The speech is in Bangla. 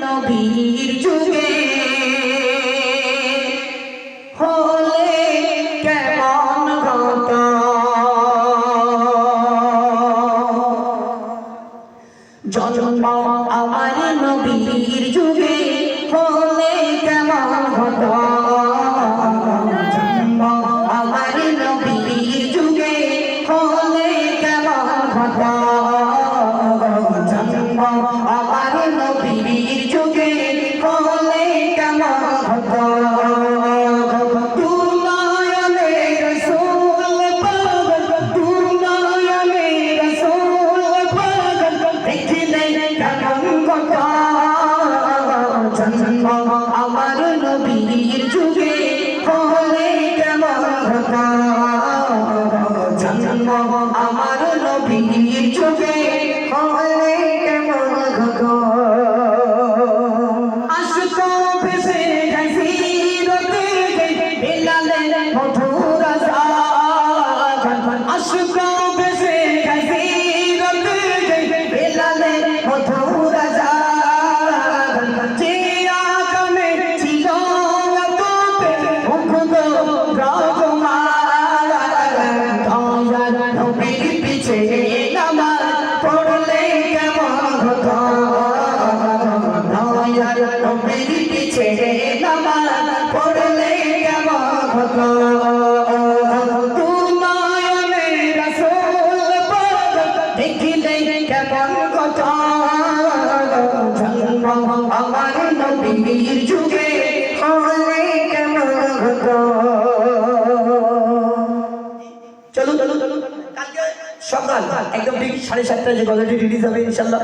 নবীর যুগে হলে কেমন হতো জন্ম আমার নবীর যুগে হলে কেমন হতো জন্ম আমার নবীর যুগে হলে কেমন হতো জন্ম আমার নবীর যুগে হলে কেমন হতো আমার নবীর যুগে হলে কেমন হতো জন্ম আমার নবীর যুগে হলে কেমন হতো আশিকো ভেসে যায় সিরতে বেলালের মধুর আযান আশিকো ভেসে যায় সিরতে বেলালের মধুর আযান নবীর পিছে নামাজ পড়লে কেমন হতো তোমায় রাসূল পাক দেখিলে কেমন হতো জন্ম আমার নবীর যুগে হলে কেমন হতো চলো কালকে সকাল একদম ঠিক 7:30টায় যে গলাটি রিলিজ হবে ইনশাআল্লাহ।